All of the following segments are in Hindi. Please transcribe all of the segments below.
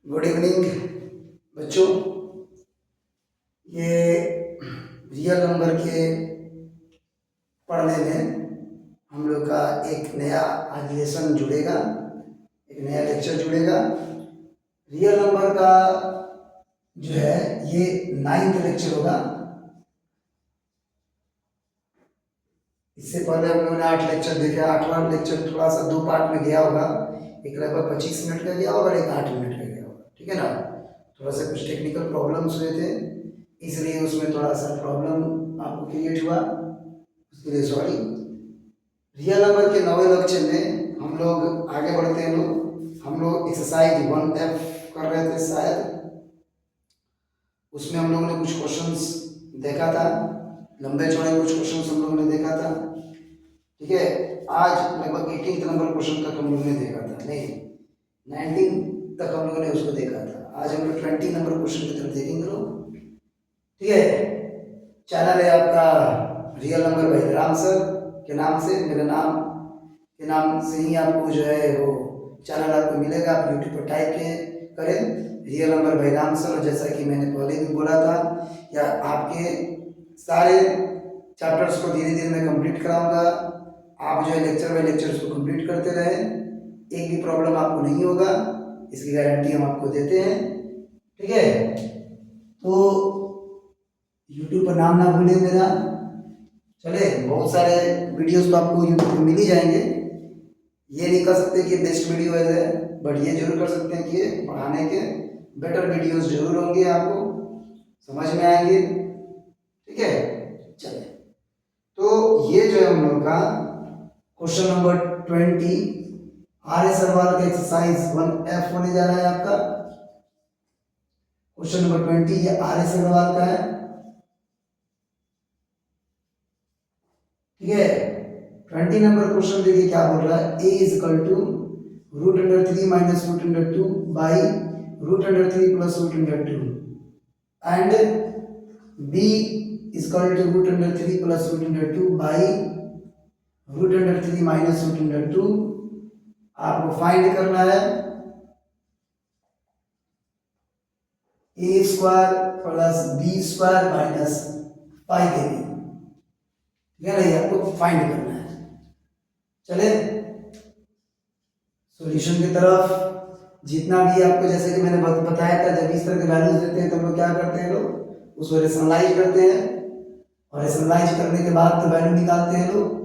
गुड इवनिंग बच्चों। ये रियल नंबर के पढ़ने में हम लोग का एक नया आज लेसन जुड़ेगा, एक नया लेक्चर जुड़ेगा। रियल नंबर का जो है ये 9th लेक्चर होगा। इससे पहले हम लोगों ने 8 लेक्चर देखा। 8वां लेक्चर थोड़ा सा 2 पार्ट में गया होगा, एक लगभग 25 मिनट का गया होगा और एक 8 मिनट का गया होगा, ठीक है ना। थोड़ा सा कुछ टेक्निकल प्रॉब्लम्स हुए थे, इसलिए उसमें थोड़ा सा प्रॉब्लम आपको क्रिएट हुआ, उसके लिए सॉरी। रियल नंबर के 9वें लेक्चर में हम लोग आगे बढ़ते हैं। हम लोग एक्सरसाइज 1F कर रहे थे शायद, उसमें हम लोगों ने कुछ क्वेश्चंस देखा था, लंबे चौड़े कुछ क्वेश्चंस हम लोगों ने देखा था, ठीक है। आज लगभग 18 नंबर क्वेश्चन तक हम लोगों ने देखा था, नहीं 19 तक हम लोगों ने उसको देखा था। आज हम लोग 20 नंबर क्वेश्चन की तरफ देखेंगे लोग, ठीक है। चैनल है आपका रियल नंबर भाई राम सर के नाम से, मेरे नाम के नाम से ही आपको जो है वो चैनल आपको मिलेगा। आप यूट्यूब पर टाइप के करें रियल नंबर भाई राम सर, और जैसा कि मैंने पहले भी बोला था, या आपके सारे चैप्टर्स को धीरे धीरे मैं कंप्लीट कराऊंगा। आप जो है लेक्चर बाय लेक्चर को कंप्लीट करते रहें, एक भी प्रॉब्लम आपको नहीं होगा, इसकी गारंटी हम आपको देते हैं, ठीक है। तो यूट्यूब पर नाम ना भूलें मेरा, चले बहुत सारे वीडियोस तो आपको यूट्यूब पर मिल ही जाएंगे। ये नहीं कर सकते कि बेस्ट वीडियो है, बट ये जरूर कर सकते हैं कि पढ़ाने के बेटर वीडियोस जरूर होंगे, आपको समझ में आएंगे, ठीक है। चलिए, तो ये जो है हम लोग का क्वेश्चन नंबर 20 आर्य सरवाल का एक्सरसाइज 1F होने जा रहा है आपका। क्वेश्चन नंबर 20 ये आर्य सरवाल का है, ठीक है। 20 नंबर क्वेश्चन देखिए क्या बोल रहा है। a is equal to √3 minus √2 by √3 plus √2 and b is equal to √3 plus √2 by √3 minus √2। आपको फाइंड करना है a square plus b square minus 5ab, ठीक है ना, ये आपको फाइंड करना है। चले सॉल्यूशन की तरफ। जितना भी आपको जैसे कि मैंने बताया था, जब इस तरह के वैल्यूज देते हैं तो हम लोग क्या करते हैं, लोग उसको रेशनलाइज करते हैं, और रेशनलाइज करने के बाद तो वैल्यू निकालते हैं लोग।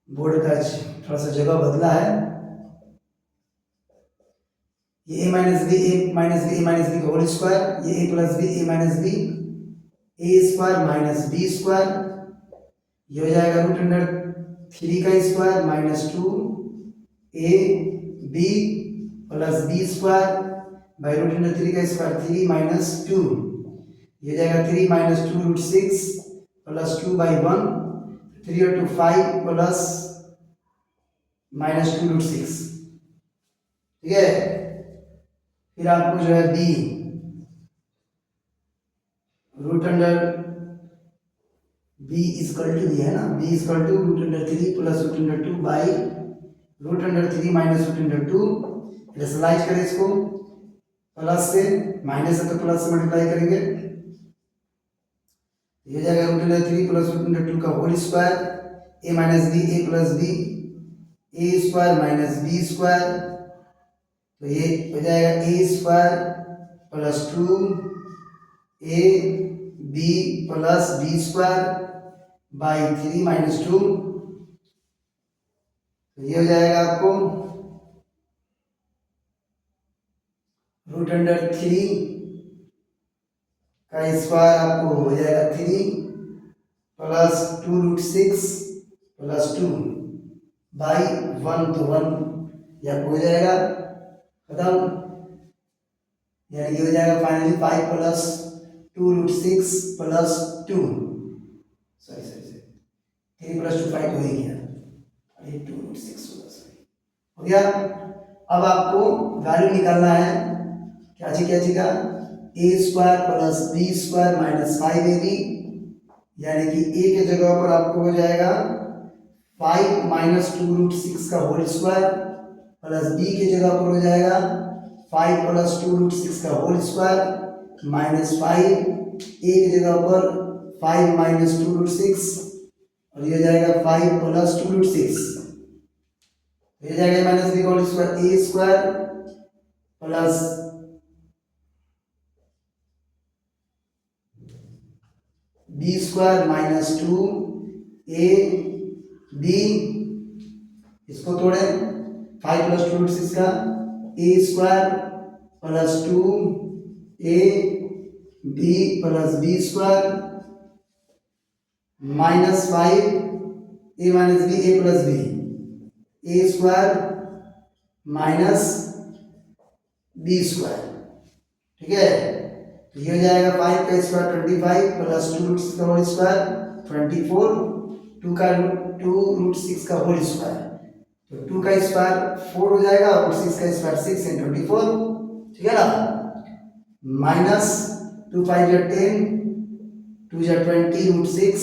बोर्ड का थोड़ा सा जगह बदला है। ये a minus B A minus B A minus B का होल स्क्वायर, ये a plus B A minus B A square minus B square, ये हो जाएगा √3 का square minus 2 a b plus B square by √3 का स्क्वायर 3 माइनस 2, ये हो जाएगा 3 माइनस 2 √6 प्लस 2 बाई 1, 3 और 2 5 प्लस माइनस 2 √6, ठीक है। फिर आपको जो है b b इक्वल टू दिया है ना, b equal to √3 plus √2 by √3 minus √2। Rationalise करें इसको, प्लस से माइनस है तो प्लस से मल्टीप्लाई करेंगे, ये जाएगा √3 प्लस √2 का whole square, a minus B A plus B A square minus B square, तो ये हो जाएगा a square plus 2 a b plus B square by 3 minus 2, तो ये हो जाएगा आपको √3 का स्क्वायर आपको हो जाएगा 3 प्लस 2 √6 प्लस 2 बाई 1, तो 1 यह हो जाएगा खत्म, यानी ये हो जाएगा finally 5 plus 2 √6 plus 2, sorry sorry sorry 3 + 2 5 हो ही गया, और ये 2√6 होगा, सॉरी हो गया। अब आपको वैल्यू निकालना है, क्या जी का a² + b² - 5ab, यानी कि a के जगह पर आपको हो जाएगा 5 - 2√6 का होल स्क्वायर, प्लस b के जगह पर हो जाएगा 5 + 2√6 का होल स्क्वायर -5, a के जगह पर 5 - 2√6, और ये जाएगा 5 + 2√6, ये जाएगा -b का whole square, a² plus b² - 2ab, इसको तोड़े 5 + 2√6 का a² + 2ab + b² -5 a - b a + b a² - b², ठीक है। तो ये हो जाएगा 5 का स्क्वायर 25 प्लस 2√6 का होल स्क्वायर 24, 2 का 2√6 का होल स्क्वायर, तो 2 का स्क्वायर 4 हो जाएगा और 6 का स्क्वायर 6 × 24, ठीक है ना, माइनस 2 × 5 = 10, 2 × 20√6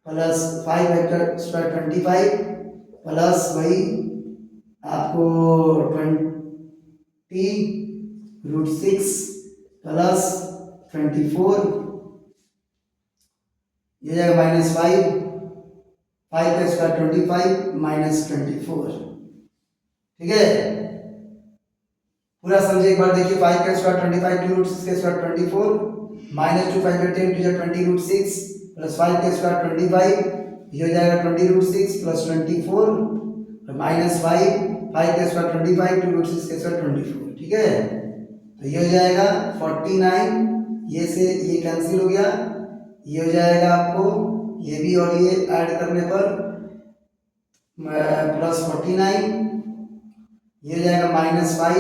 प्लस 5 का स्क्वायर 25 प्लस वही आपको 20√6 प्लस 24, ये जाएगा -5, 5 का स्क्वायर 25 - 24, ठीक है। पूरा समझे एक बार, देखिए 5 का स्क्वायर 25, 2√6 का स्क्वायर 24, -2 × 5 = 10, 2 × 20√6 प्लस 5 का स्क्वायर 25, ये हो जाएगा 20√6 प्लस 24 -5, 5 का स्क्वायर 25, 2√6 का स्क्वायर 24, ठीक है। तो ये हो जाएगा 49, ये से ये कैंसिल हो गया, ये हो जाएगा आपको ये भी और ये ऐड करने पर प्लस 49, ये हो जाएगा -5 × 1,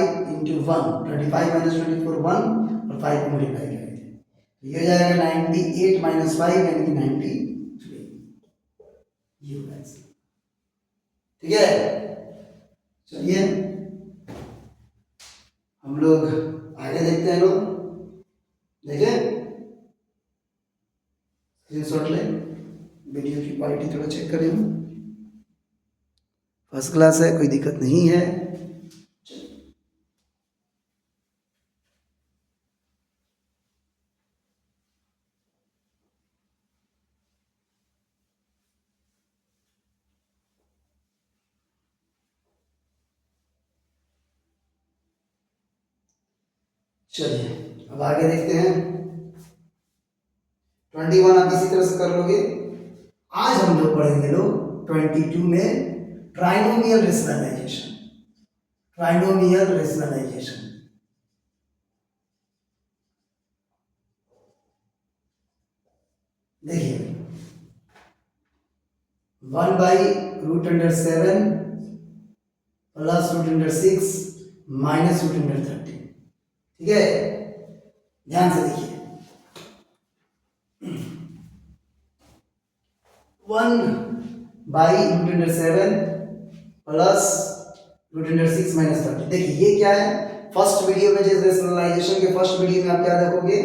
25 - 24 1, और 5 को मल्टीप्लाई करेंगे, ये हो जाएगा 98 - 5 यानी कि 93, ये होगा, ठीक है। चलिए हम लोग आगे देखते हैं, लोग देखिए स्क्रीनशॉट ले, वीडियो की क्वालिटी थोड़ा चेक करें, फर्स्ट क्लास है, कोई दिक्कत नहीं है। चलिए अब आगे देखते हैं, 21 आप इसी तरह से कर लोगे। आज हम लोग पढ़ेंगे लोग 22 में ट्राइनोमियल रेशनलाइजेशन, ट्राइनोमियल रेशनलाइजेशन। देखिए 1/√7 प्लस √6 माइनस √30, ठीक है। ध्यान से देखिए 1/√7 प्लस √6 माइनस 30। देखिए ये क्या है, फर्स्ट वीडियो में जिस रेशनलाइजेशन के फर्स्ट वीडियो में आप क्या देखोगे,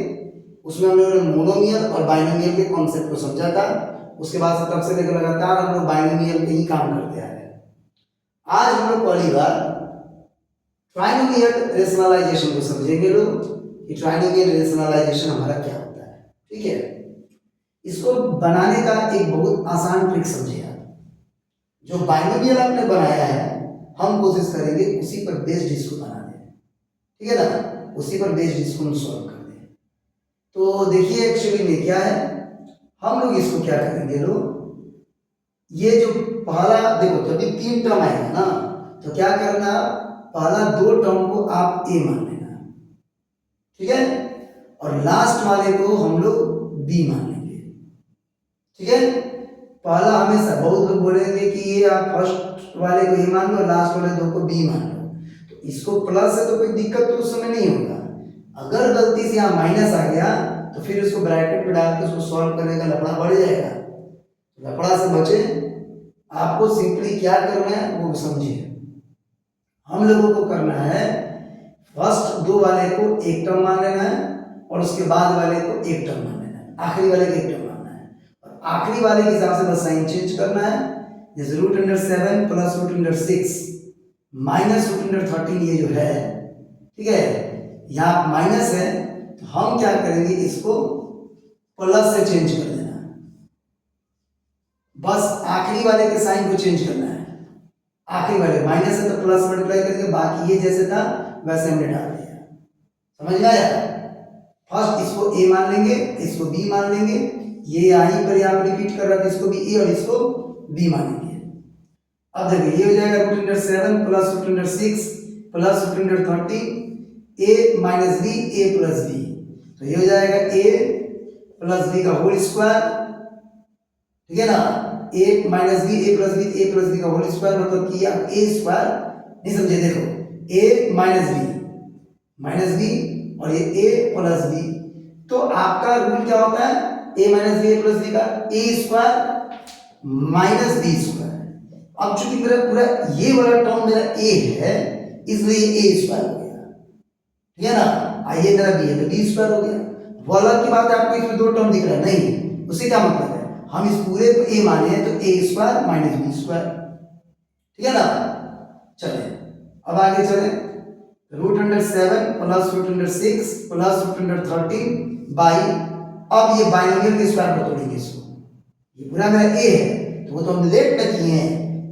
उसमें हम लोगों ने मोनोमियल और बाइनोमियल के कॉन्सेप्ट को समझा था। उसके बाद से तब से लेकर लगातार हम लोग बाइनोमियल पे ही काम करते आ रहे हैं। आज हम लोग पहली बार ट्राइनोमियल रेशनलाइजेशन को समझेंगे लोग, कि ट्राइनोमियल रेशनलाइजेशन हमारा क्या होता है, ठीक है। इसको बनाने का एक बहुत आसान ट्रिक समझिए आप, जो बाइनोमियल आपने बनाया है हम कोशिश करेंगे उसी पर बेस्ड इसको बना दें, ठीक है ना, उसी पर बेस्ड इसको हम सॉल्व कर दें। तो देखिए एक्चुअली में क्या है, हम लोग इसको क्या करेंगे लोग, ये जो पहला देखो जब भी 3 टर्म आएगा ना, तो क्या करना, पहला 2 टर्म को आप ए मान लेना, ठीक है, और लास्ट वाले को हम लोग बी मान लेंगे, ठीक है। पहला हमेशा बहुत लोग बोलेंगे कि ये आप फर्स्ट वाले को ए मान लो, लास्ट वाले 2 को बी मान लो, तो इसको प्लस है तो कोई दिक्कत तो उस समय नहीं होगा। अगर गलती से यहाँ माइनस आ गया तो फिर उसको ब्रैकेट में डाल के उसको सॉल्व करने का लफड़ा बढ़ जाएगा। लफड़ा से बचे। आपको सिंपली क्या करना है वो समझिए। हम लोगों को करना है फर्स्ट दो वाले को एक टर्म मान लेना है और उसके बाद वाले को एक टर्म मान लेना है, आखिरी वाले को एक टर्म मानना है और आखिरी वाले के हिसाब से बस साइन चेंज करना है। जैसे √7 प्लस √6 माइनस √13 ये जो है, ठीक है, यहाँ माइनस है तो हम क्या करेंगे इसको प्लस से चेंज कर देना है। बस आखिरी वाले के साइन को चेंज करना है। आखिरी वाले माइनस है तो प्लस मल्टीप्लाई करेंगे, बाकी ये जैसे था वैसे हमने डाल दिया। समझ में आया? फर्स्ट इसको a मान लेंगे, इसको b मान लेंगे, ये यहीं पर यहाँ रिपीट कर रहा था, इसको भी a और इसको b मानेंगे। अब देखिए ये हो जाएगा √7 plus √6 plus √13 a minus b a plus b, तो ये हो जाएगा a प्लस b का होल स्क्वायर, ठीक है ना, a minus b a plus b का होल स्क्वायर, मतलब कि आप a स्क्वायर नहीं समझे, देखो a माइनस b और ये a प्लस b, तो आपका रूल क्या होता है a minus b a plus b का a square minus b square. अब चूंकि मेरा पूरा ये वाला टर्म मेरा a है इसलिए a स्क्वायर हो गया, ठीक है ना, ये मेरा b है तो b स्क्वायर हो गया। वाला की बात है, आपको इसमें दो टर्म दिख रहा है नहीं, उससे क्या मतलब है, हम इस पूरे को a माने हैं तो a square minus b square, ठीक है ना। चलिए अब आगे चलें, √7 प्लस √6 प्लस √13 बाई, अब ये बाइनोमियल के स्क्वायर पर तोड़ेंगे इसको, ये पूरा मेरा a है तो वो तो हम लेट में किए हैं,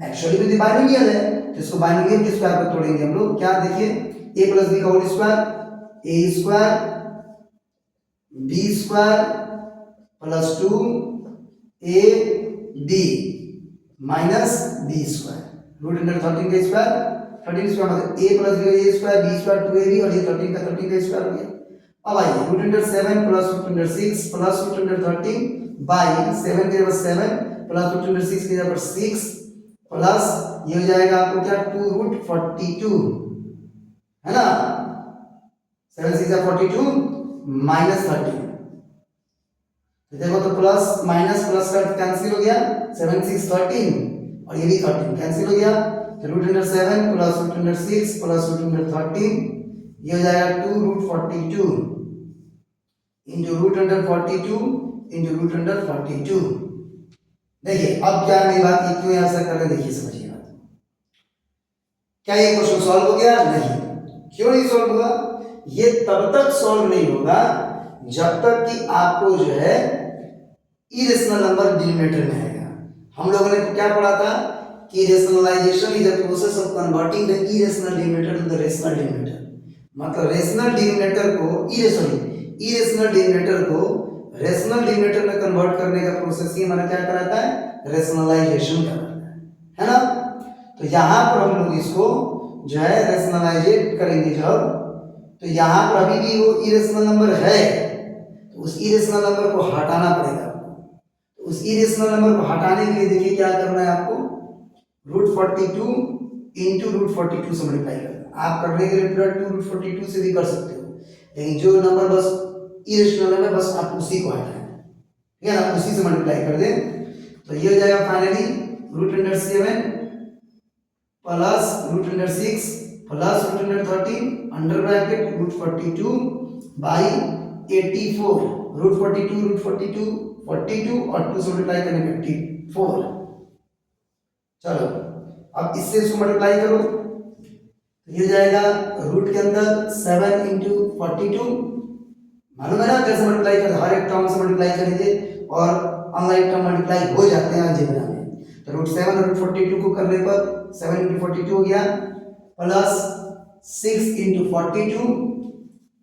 एक्चुअली में बाइनोमियल है तो इसको बाइनोमियल के स्क्वायर पर तोड़ेंगे हम लोग। क्या देखिए a प्लस b का whole square a square b square plus 2ab minus b square, √13 का स्क्वायर 13 स्क्वायर मतलब a plus b square b square 2ab और ये 13 का स्क्वायर हो गया। अब आइए √7 प्लस √6 प्लस √13 बाई 7 के जगह 7 प्लस √6 के जगह 6 प्लस ये हो जाएगा आपको क्या 2√42 है ना, 7 6 42 माइनस 13, देखो तो प्लस माइनस प्लस का कैंसिल हो गया, 7 6 13 और ये भी 13 कैंसिल हो गया, तो √7 प्लस √6 प्लस √13 ये हो जाएगा 2√42 इंटू √42 इंटू √42। देखिए अब क्या मेरी बात ये क्यों ऐसा कर रहे हैं, देखिए समझिए बात। क्या ये क्वेश्चन सॉल्व हो गया? नहीं। क्यों नहीं सॉल्व हुआ? ये तब तक सॉल्व नहीं होगा जब तक कि आपको जो है इरेशनल नंबर डिनोमिनेटर में आएगा। हम लोगों ने क्या पढ़ा था कि rationalisation is the process of converting the irrational denominator to the rational denominator, मतलब रेशनल डिनोमिनेटर को इरेशनल डिनोमिनेटर को रेशनल डिनोमिनेटर में कन्वर्ट करने का प्रोसेस ही हमारा क्या कराता है, रेशनलाइजेशन कराता है ना। तो यहाँ पर हम लोग इसको जो है रेशनलाइजेट करेंगे जब, तो यहाँ पर अभी भी वो इरेशनल नंबर है तो उस इरेशनल नंबर को हटाना पड़ेगा आपको। तो उस इरेशनल नंबर को हटाने के लिए देखिए क्या करना है आपको, √42 इंटू √42 से मल्टीप्लाई करना। आप करने के लिए पूरा 2√42 से भी कर सकते हो, लेकिन जो नंबर बस इरेशनल नंबर बस आप उसी को हटाएं, ठीक है ना, उसी से मल्टीप्लाई कर दें। तो ये हो जाएगा finally √7 plus √6 plus √13 under bracket √42 by 84, √42 42 और 2 से मल्टीप्लाई करने पे 84। चलो अब इससे इसको मल्टीप्लाई करो तो ये जाएगा रूट के अंदर 7 इंटू 42, मालूम है ना कैसे मल्टीप्लाई कर, हर एक टर्म से मल्टीप्लाई करेंगे और अनलाइक टर्म मल्टीप्लाई हो जाते हैं अलजेब्रा में। तो √7 और √42 को करने पर 7 इंटू 42 हो गया plus 6 into 42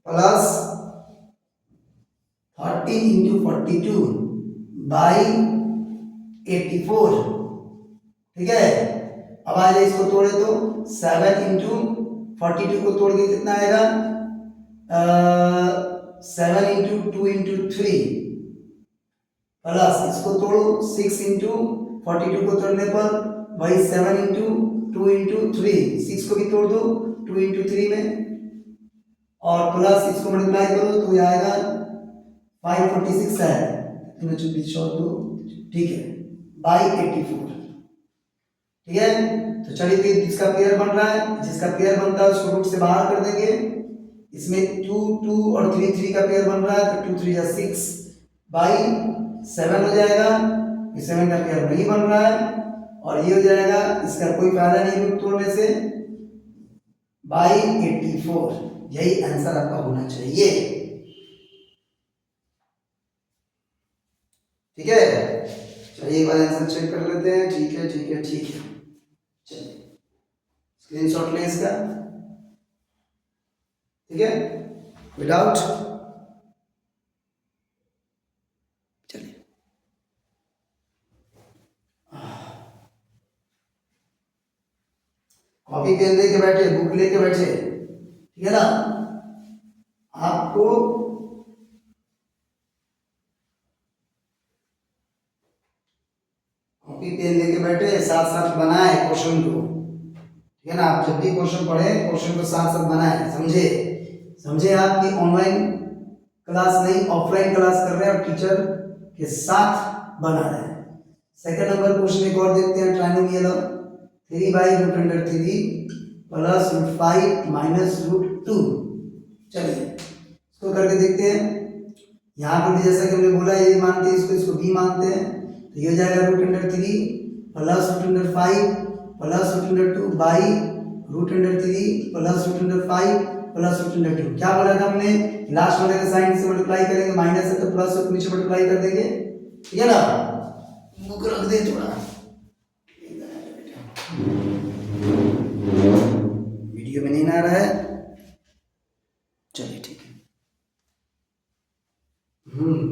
plus 13 into 42 by 84, ठीक है। अब आ जाए इसको तोड़े तो 7 इंटू 42 को तोड़ के कितना आएगा, 7 इंटू 2 इंटू 3 प्लस इसको तोड़ो 6 इंटू 42 को तोड़ने पर वही 7 इंटू 2 इंटू 3, 6 को भी तोड़ दो 2 इंटू 3 में और प्लस इसको मल्टीप्लाई करो तो ये आएगा 546 है, 3 24 दो, ठीक है, बाई 84। ठीक है, तो चलिए फिर जिसका पेयर बन रहा है, जिसका पेयर बनता है उसको रूट से बाहर कर देंगे। इसमें 2 2 और 3 3 का पेयर बन रहा है तो 2 3 जा 6 बाई 7 हो जाएगा। ये 7 का पेयर नहीं बन रहा है और ये हो जाएगा, इसका कोई फायदा नहीं रूट तोड़ने से, बाई 84। यही आंसर आपका होना चाहिए। ठीक है, चलिए एक बार आंसर चेक कर लेते हैं। ठीक है ठीक है ठीक है, चलिए स्क्रीनशॉट लें इसका। ठीक है, विदाउट, चलिए कॉपी पेन लेके बैठे, बुक लेके बैठे, ठीक है ना। आपको कॉपी पेन लेके बैठे, साथ साथ बनाए क्वेश्चन को। ठीक है ना, आप जब भी क्वेश्चन पढ़े क्वेश्चन को साथ साथ बनाए, समझे। समझे आप कि ऑनलाइन क्लास नहीं, ऑफलाइन क्लास कर रहे हैं और टीचर के साथ बना रहे हैं। सेकंड नंबर क्वेश्चन एक और देखते हैं। Trinomial 3 by root under 3 plus root 5 minus root 2। चलिए इसको करके देखते हैं। यहाँ पर भी जैसा कि हमने बोला ये मानते हैं इसको, इसको बी मानते हैं, तो ये हो जाएगा root under 3 plus root under 5 plus root under 2 by root under 3 plus root under 5 plus root under 2। क्या बोला था हमने, लास्ट वाले का साइन से मल्टीप्लाई करेंगे, माइनस है तो प्लस को नीचे मल्टीप्लाई कर देंगे। ठीक है ना, बुक रख दे थोड़ा, वीडियो में नहीं आ रहा है। चलिए ठीक है,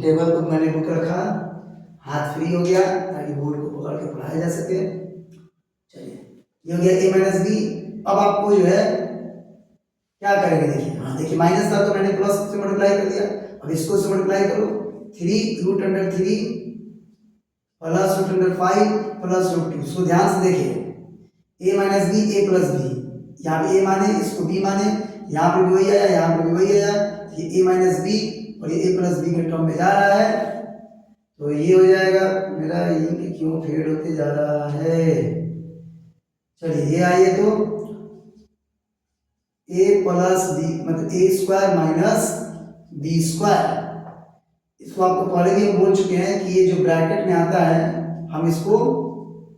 टेबल पर मैंने बुक रखा, हाथ फ्री हो गया ताकि बोर्ड को पकड़ के पढ़ाया जा सके। चलिए ये हो गया a माइनस बी। अब आपको जो है क्या करेंगे, देखिए, हाँ देखिए माइनस था तो मैंने प्लस से मल्टीप्लाई कर दिया, अब इसको से मल्टीप्लाई करो। 3 root under 3 plus root under 5 plus root 2। इसको ध्यान से देखिए, a minus B a plus B, यहाँ पे a माने इसको b माने, यहाँ पे भी वही आया यहाँ पे भी वही आया, ये a माइनस बी और ये a प्लस बी के टर्म में जा रहा है, तो ये हो जाएगा मेरा। इंक क्यों फेड होते जा रहा है। चलिए ये आइए तो a प्लस बी मतलब a square minus B square. इसको आपको पहले भी हम बोल चुके हैं कि ये जो ब्रैकेट में आता है हम इसको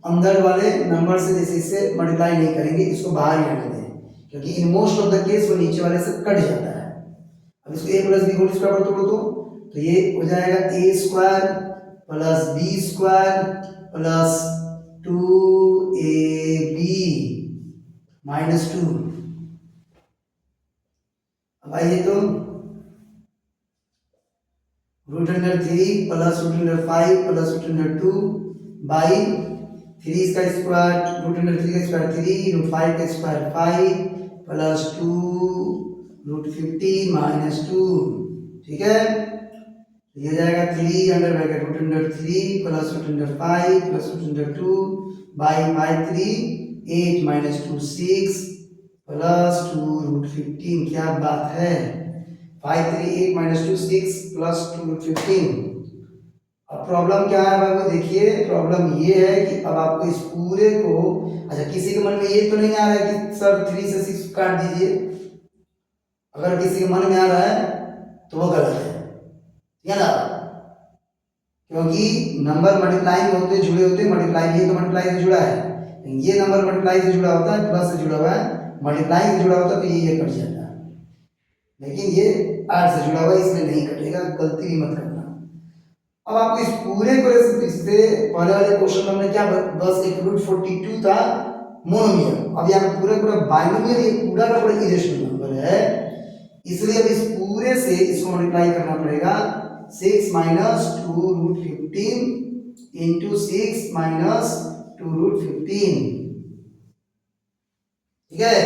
अंदर वाले नंबर से जैसे इससे मल्टीप्लाई नहीं करेंगे, इसको बाहर ही रख दें क्योंकि in most of the case वो नीचे वाले से कट जाता है। अब इसको a plus B whole square पर तोड़ो तो ये हो जाएगा a square plus B square plus 2ab minus 2। अब आइए तो root under 3 plus root under 5 plus root under 2 by 3 का स्क्वायर रूट अंडर 3 का स्क्वायर 3 रूट 5 का स्क्वायर 5 प्लस 2 रूट 15 माइनस 2। ठीक है, ये हो जाएगा 3 under bracket root under 3 plus root under 5 plus root under 2 by 5 3 8 minus 2 6 plus 2 root 15। क्या बात है, 5 3 8 माइनस 2 6 प्लस 2 रूट 15। अब प्रॉब्लम क्या है बाबू, देखिए प्रॉब्लम ये है कि अब आपको इस पूरे को, अच्छा किसी के मन में ये तो नहीं आ रहा है कि सर 3 से 6 काट दीजिए, अगर किसी के मन में आ रहा है तो वो गलत है, ठीक है ना, क्योंकि नंबर मल्टीप्लाई होते जुड़े होते, मल्टीप्लाई ये तो मल्टीप्लाई से जुड़ा है, ये नंबर मल्टीप्लाई से जुड़ा होता है, प्लस से जुड़ा हुआ है, मल्टीप्लाई से जुड़ा होता है तो ये कट जाता है, लेकिन ये 8 से जुड़ा हुआ है इसमें नहीं कटेगा, गलती भी मत करना। अब आपको इस पूरे को इससे पहले वाले क्वेश्चन में हमने क्या बस एक रूट 42 था मोनोमियल, अब यहाँ पूरा पूरा बाइनोमियल, ये पूरा का पूरा इरेशनल नंबर है, इसलिए अब इस पूरे से इसको मल्टीप्लाई करना पड़ेगा 6 minus 2 root 15 into 6 minus 2 root 15। ठीक है,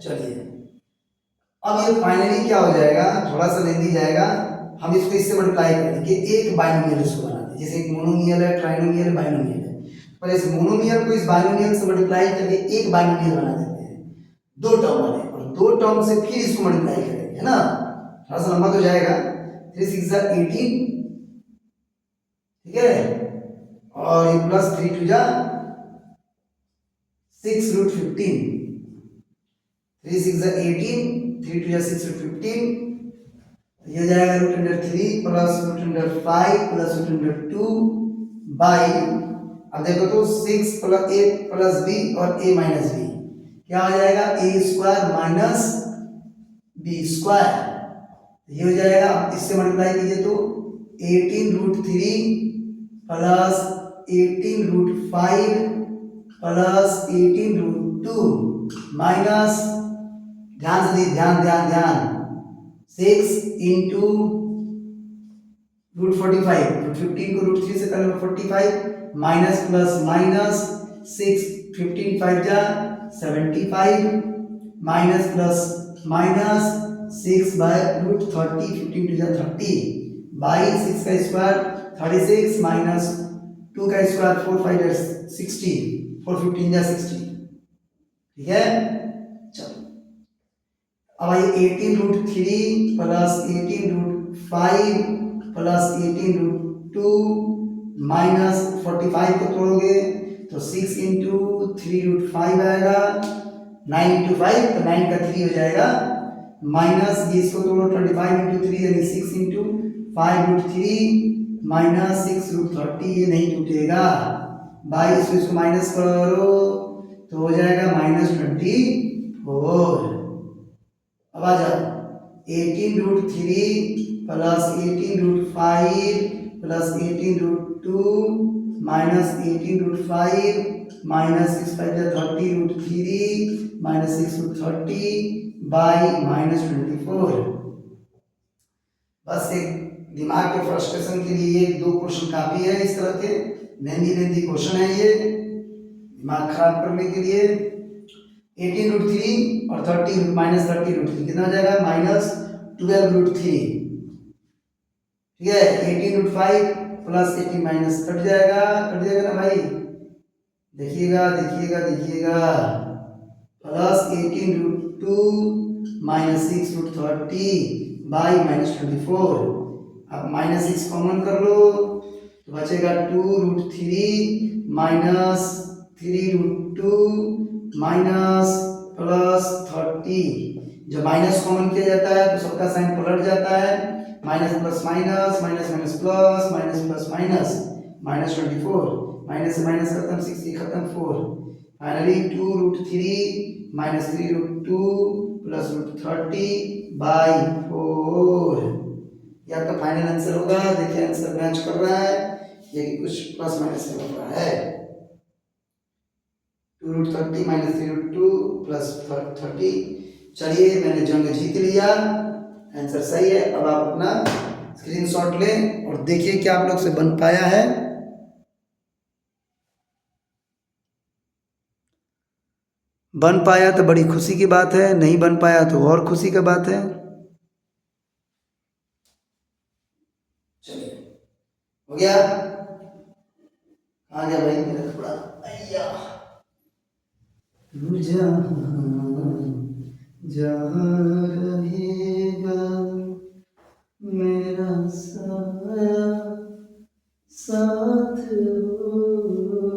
चलिए अब ये फाइनली क्या हो जाएगा, थोड़ा सा लेंदी जाएगा, हम इसको इससे मल्टीप्लाई करेंगे कि एक बाइनोमियल इसको बना दे, जैसे एक मोनोमियल है, ट्राइनोमियल है, बाइनोमियल है, पर इस मोनोमियल को इस बाइनोमियल से मल्टीप्लाई करके एक बाइनोमियल बना देते हैं, दो टर्म वाले, और दो टर्म से फिर इसको मल्टीप्लाई करेंगे, है ना, थोड़ा सा लंबा तो जाएगा। 3 6 18, ठीक है, और ये प्लस 3 टू जा 6 रूट 15, 3 6 जा 18, 3 टू जा 6 रूट 15, ये हो जाएगा root under 3 plus root under 5 plus root under 2 by, अब देखो तो 6 प्लस a प्लस b और a माइनस b क्या हो जाएगा, a square minus b square, ये हो जाएगा, इससे मल्टीप्लाई कीजिए तो 18 root 3 plus 18 root 5 plus 18 root 2 minus, ध्यान से ध्यान ध्यान ध्यान 6 इंटू रूट 45, रूट 15 को रूट 3 से कर लो 45 माइनस प्लस माइनस 6 15 5 जा 75 minus plus minus 6 by root 30 15 two जा 30 बाई 6 का स्क्वायर 36 माइनस 2 का स्क्वायर 4 5 जा 60 4 15 जा 60, ठीक है। चलो अब आइए 18 root 3 plus 18 root 5 plus 18 root 2 minus 45 को तोड़ोगे तो 6 इंटू 3 रूट 5 आएगा, 9 इंटू 5 तो 9 का 3 हो जाएगा, माइनस ये इसको तोड़ो 25 इंटू 3 यानी 6 इंटू 5 रूट 3 माइनस 6 रूट 30, ये नहीं टूटेगा, बाई इसको माइनस करो तो हो जाएगा माइनस 24। अब आ जाओ 18 root 3 plus 18 root 5 plus 18 root 2 minus 18 root 5 minus 6 5 30 root 3 minus 6 root 30 by minus 24। बस एक दिमाग के फ्रस्ट्रेशन के लिए ये 2 क्वेश्चन काफी है, इस तरह के लेंदी क्वेश्चन है ये दिमाग खराब करने के लिए। 18 रूट 3 और 30 माइनस 30 रूट 3 कितना हो जाएगा, माइनस 12 रूट 3, ठीक है। 18 रूट 5 प्लस 18 माइनस कट जाएगा ना भाई, देखिएगा plus 18 root 2 minus 6 root 30 by minus 24। अब माइनस 6 कॉमन कर लो तो बचेगा 2 root 3 minus 3 root 2 minus plus 30। जब माइनस कॉमन किया जाता है तो सबका साइन पलट जाता है, minus plus minus minus minus plus minus plus minus minus 24, minus से माइनस खत्म 6 खत्म 4, finally 2 root 3 minus 3 root 2 plus root 30 by 4। ये आपका फाइनल आंसर होगा। देखिए आंसर मैच कर रहा है, ये कुछ प्लस माइनस में लग रहा है। 2 रूट 30 माइनस 3 रूट 2 प्लस 30। चलिए मैंने जंग जीत लिया, आंसर सही है। अब आप अपना स्क्रीनशॉट लें और देखिए क्या आप लोग से बन पाया है। बन पाया तो बड़ी खुशी की बात है, नहीं बन पाया तो और खुशी की बात है। चलिए हो गया, आ गया भाई मेरा कपड़ा, अय्या जहाँ रहेगा मेरा साया साथ होगा,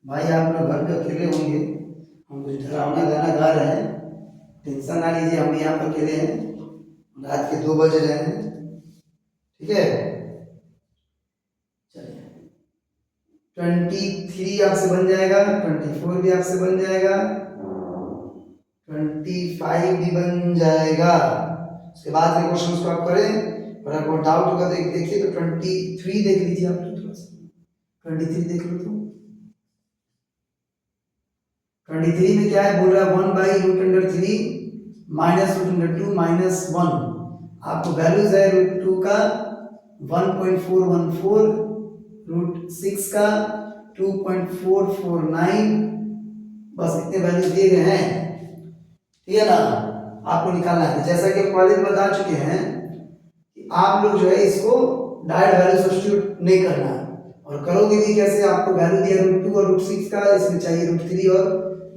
भाई आप लोग घर पे अकेले होंगे, हम कुछ डरावना गाना गा रहे हैं, टेंशन ना लीजिए, हम यहाँ पर अकेले हैं, रात के 2 बज रहे हैं, ठीक है। चलिए 23 आपसे बन जाएगा, 24 भी आपसे बन जाएगा, 25 भी बन जाएगा। उसके बाद के क्वेश्चन को आप करें, और अगर डाउट होगा तो देखिए तो 23 देख लीजिए आप, थोड़ा सा 23 देख लो तो 23 में क्या है, बोल रहा है 1 by root under 3 minus root under 2 minus 1। आपको वैल्यूज है रूट 2 का 1.414, रूट 6 का 2.449, बस इतने वैल्यूज दिए गए हैं, ठीक है ना। आपको निकालना है, जैसा कि पहले बता चुके हैं कि आप लोग जो है इसको डायरेक्ट वैल्यू सब्स्टिट्यूट नहीं करना, और करोगे भी कैसे, आपको वैल्यू दिया रूट 2 और रूट 6 का, इसमें चाहिए रूट 3 और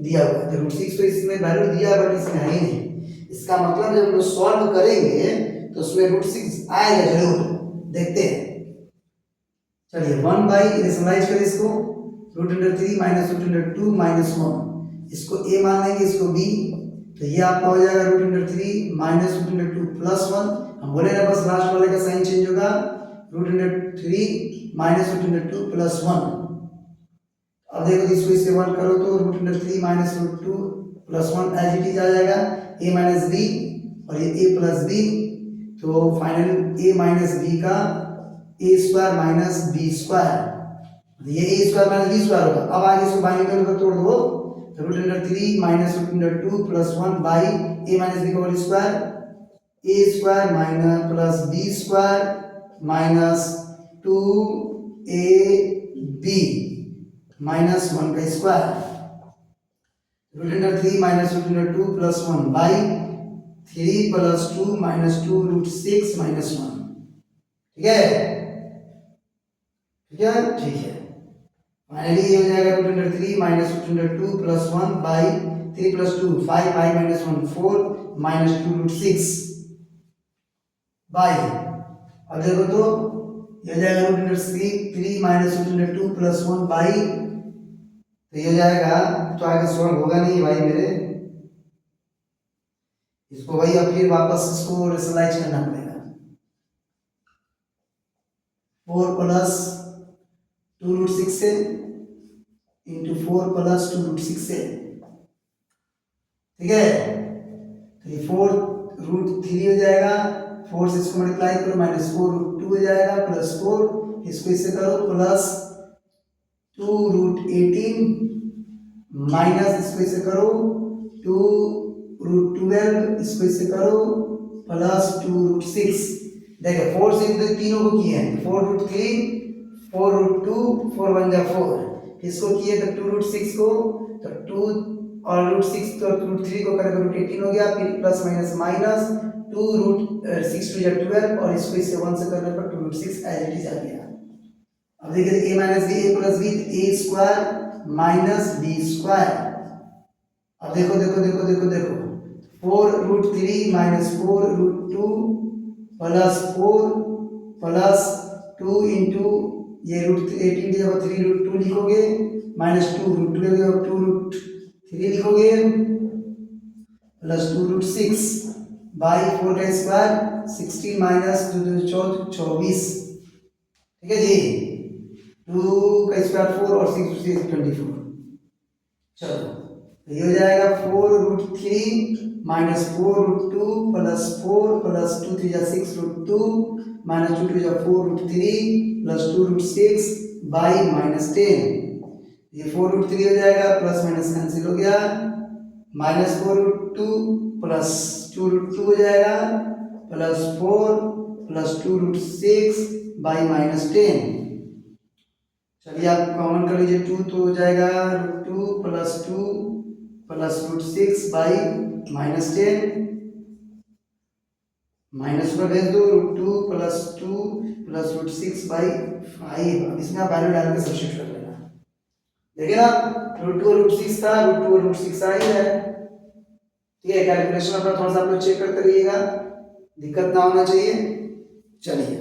दिया हुआ है, तो रूट 6 तो इसमें वैल्यू दिया बट इसमें है ही नहीं, इसका मतलब जब हम लोग सॉल्व करेंगे तो उसमें √6 आएगा जरूर, देखते हैं। चलिए 1 बाई रेशनलाइज करें इसको, √3 माइनस √2 माइनस 1, इसको a मान लेंगे, इसको b, तो ये आपका हो जाएगा √3 माइनस √2 प्लस 1। हम बोले ना बस लास्ट वाले का साइन चेंज होगा, √3 माइनस √2 प्लस 1। अब देखो इसको इससे 1 करो तो √3 minus √2 plus 1 as it is आ जाएगा, a माइनस b और ये a प्लस b, तो फाइनल a माइनस b का a square minus b square, ये a square minus b square होगा। अब आगे इसको बाइनोमियल में तोड़ दो, तो √3 minus √2 plus 1 by a minus b का whole square, a square minus plus b square minus 2ab minus 1 का square, √3 minus √2 plus 1 by 3 plus 2 minus 2 √6 minus 1। ठीक है, ठीक है, ठीक है। फाइनली ये हो जाएगा √3 minus √2 plus 1 by 3 plus 2 5 by minus 1 4 minus 2 √6 by, अब देखो तो ये हो जाएगा √3 माइनस √2 प्लस 1 बाई, तो ये हो जाएगा, तो आगे सॉल्व होगा नहीं भाई मेरे, इसको वही अब फिर वापस इसको रेशनलाइज करना पड़ेगा। 4 प्लस 2 √6 से इंटू 4 प्लस 2 √6 से, ठीक है, तो ये 4 √3 हो जाएगा, 4 से इसको मल्टीप्लाई करो माइनस 4 √2 हो जाएगा प्लस 4, इसको इससे करो प्लस 2 √18 माइनस इसको इससे करो 2 √12, इसको इससे करो प्लस 2 √6। देखो 4 से तो तीनों को किए हैं, 4 √3 4 √2 4 1 जा 4, इसको किए तो 2 √6 को, तो 2 और √6 तो √3 को करें तो √18 हो गया, फिर प्लस माइनस माइनस 2 √6 2 जा 12 और इसको इससे 1 से करने पर 2 √6 एज इट इज आ गया। अब देखिए a minus b a plus b, a square minus b square, अब देखो देखो देखो देखो देखो 4 √3 माइनस 4 √2 प्लस 4 प्लस 2 इंटू ये √18 की जगह 3 √2 लिखोगे माइनस 2 √2 की जगह 2 √3 लिखोगे प्लस 2 √6 बाई 4 का स्क्वायर 16 माइनस 24, ठीक है जी, 2 का स्क्वायर 4 और 6 से 24। चलो ये हो जाएगा 4 √3 minus 4 √2 plus 4 plus 2 3 6 √2 minus 2 2 4 √3 plus 2 √6 by minus 10, ये 4 √3 हो जाएगा, प्लस माइनस कैंसिल हो गया, माइनस 4 √2 प्लस 2 √2 हो जाएगा प्लस 4 प्लस 2 √6 बाई माइनस 10। चलिए आप कॉमन कर लीजिए, 2 तो हो जाएगा √2 plus 2 plus √6 by minus 10, minus पर भेज दो, √2 प्लस 2 प्लस √6 बाई 5, अब इसमें आप वैल्यू डाल के सब्स्टिट्यूट कर लेना, देखिए ना √2 और √6 था, √2 और √6 आ ही है, ठीक है। कैलकुलेशन अपना थोड़ा सा आप लोग चेक करते रहिएगा, दिक्कत ना होना चाहिए। चलिए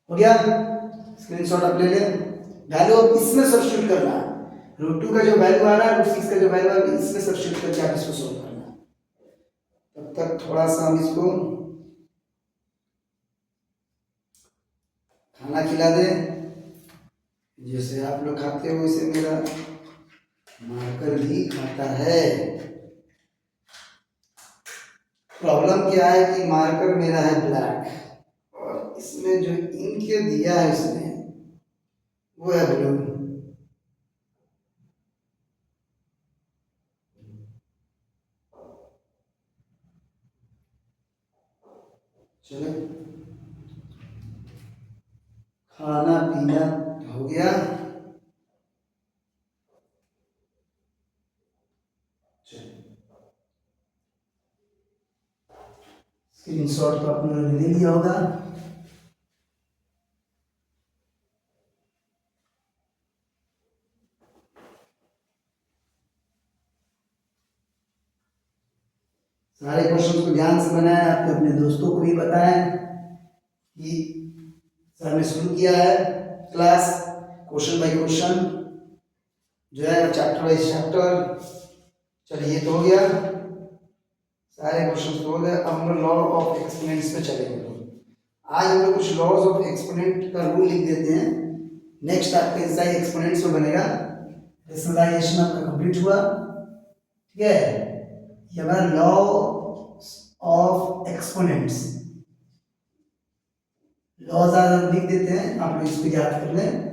हो गया, स्क्रीनशॉट आप ले लें, वैल्यू अब इसमें सब्स्टिट्यूट करना है, √2 का जो वैल्यू आ रहा है √6 का जो वैल्यू आ रहा है इसमें सब्स्टिट्यूट करके आप इसको सॉल्व करना है। तब तक थोड़ा सा हम इसको खाना खिला दें, जैसे आप लोग खाते हो वैसे मेरा मार्कर भी खाता है। प्रॉब्लम क्या है कि मार्कर मेरा है ब्लैक और इसमें जो इंक दिया है इसने वो है ब्लू। चलो खाना पीना हो गया, स्क्रीनशॉट तो आपने ले लिया होगा। सारे क्वेश्चन को ध्यान से बनाएं, आपके अपने दोस्तों को भी बताएं कि सर ने शुरू किया है क्लास क्वेश्चन बाय क्वेश्चन जो है चैप्टर बाय चैप्टर। चलिए ये तो हो गया, सारे क्वेश्चन तो हो गए। अब हम लोग लॉ ऑफ एक्सपोनेंट्स पे चलेंगे। आज हम लोग कुछ लॉज ऑफ एक्सपोनेंट का रूल लिख देते हैं। नेक्स्ट आपके इंसाइड एक्सपोनेंट्स में बनेगा। रेशनलाइजेशन आपका कंप्लीट हुआ, ठीक है। ये हमारा लॉ ऑफ एक्सपोनेंट्स लॉज आज हम लिख देते हैं, आप लोग इसको याद कर लें।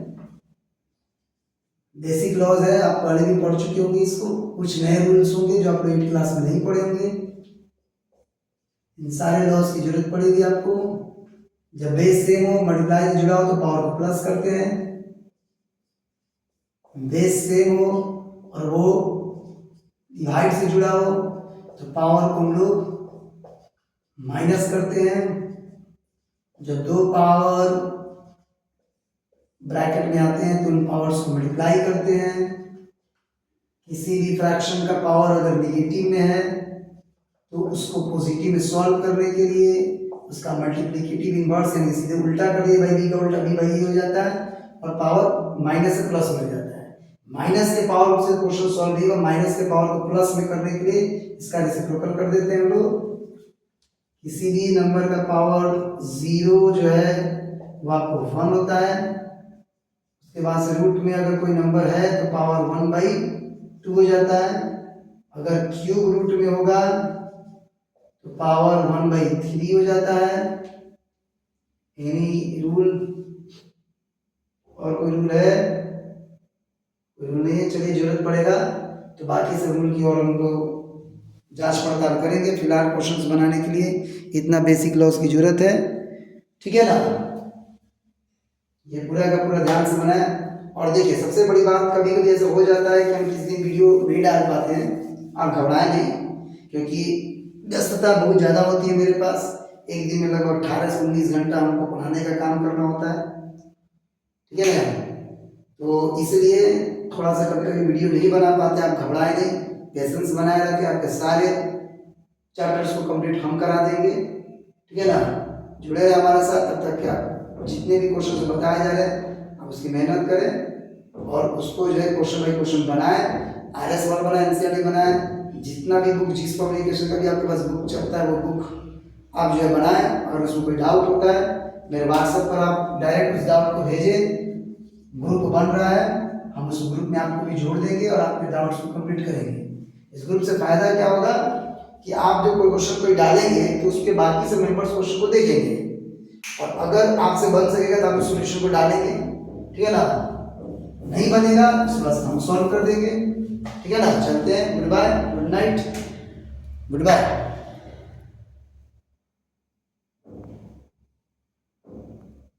बेसिक लॉज है, आप पहले भी पढ़ चुके होंगे इसको। कुछ नए रूल्स होंगे जो आप लोग 8th क्लास में नहीं पढ़े होंगे। इन सारे लॉज की जरूरत पड़ेगी आपको। जब बेस सेम हो, मल्टीप्लाई से जुड़ा हो तो पावर को प्लस करते हैं। बेस सेम हो और वो डिवाइड से जुड़ा हो तो पावर को हम लोग माइनस करते हैं। जब दो पावर ब्रैकेट में आते हैं तो उन पावर्स को मल्टीप्लाई करते हैं। किसी भी फ्रैक्शन का पावर अगर निगेटिव में है तो उसको पॉजिटिव में सॉल्व करने के लिए उसका मल्टीप्लिकेटिव इनवर्स यानी सीधे उल्टा कर दिए, बाई बी का उल्टा बी बाई ए हो जाता है और पावर माइनस से प्लस में हो जाता है। माइनस के पावर से क्वेश्चन सॉल्व नहीं होगा, माइनस के पावर को प्लस में करने के लिए इसका रेसिप्रोकल कर देते हैं हम लोग। किसी भी नंबर का पावर 0 जो है वो आपको 1 होता है। उसके बाद से रूट में अगर कोई नंबर है तो पावर 1/2 हो जाता है। अगर क्यूब रूट में होगा तो पावर 1/3 हो जाता है। एनी रूल और कोई रूल है? कोई रूल नहीं है। चलिए जरूरत पड़ेगा तो बाकी सब रूल की और हम लोग जांच पड़ताल करेंगे। फिलहाल क्वेश्चंस बनाने के लिए इतना बेसिक लॉस की जरूरत है, ठीक है ना। ये पूरा का पूरा ध्यान से बनाए। और देखिए सबसे बड़ी बात, कभी कभी ऐसा हो जाता है कि हम किसी दिन वीडियो नहीं डाल पाते हैं। आप घबराएं नहीं, क्योंकि व्यस्तता बहुत ज़्यादा होती है मेरे पास। एक दिन में लगभग 18 से 19 घंटा हमको पढ़ाने का काम करना होता है, ठीक है ना। तो इसलिए थोड़ा सा कभी कभी वीडियो नहीं बना पाते। आप घबराएं नहीं, पेशेंस बनाए रखें। आपके सारे चैप्टर्स को कंप्लीट हम करा देंगे, ठीक है ना। जुड़े रहे हमारे साथ। तब तक क्या जितने भी क्वेश्चन बताए जा रहे हैं आप उसकी मेहनत करें और उसको जो है क्वेश्चन बाई क्वेश्चन बनाए। RS1 बनाए, NCERT बनाए। जितना भी बुक, जिस पब्लिकेशन का भी आपके पास बुक चलता है वो बुक आप जो है बनाएं। और उसमें कोई डाउट होता है मेरे व्हाट्सएप पर आप डायरेक्ट उस डाउट को भेजें। ग्रुप बन रहा है, हम उस ग्रुप में आपको भी जोड़ देंगे और आपके डाउट्स को कंप्लीट करेंगे। इस ग्रुप से फायदा क्या होगा कि आप जो कोई क्वेश्चन कोई डालेंगे तो उसके बाकी सब मेंबर्स क्वेश्चन को देखेंगे और अगर आपसे बन सकेगा तो आप उस सॉल्यूशन को डालेंगे, ठीक है ना। नहीं बनेगा तो बस हम सॉल्व कर देंगे, ठीक है ना। चलते हैं। Goodbye, good night, good bye.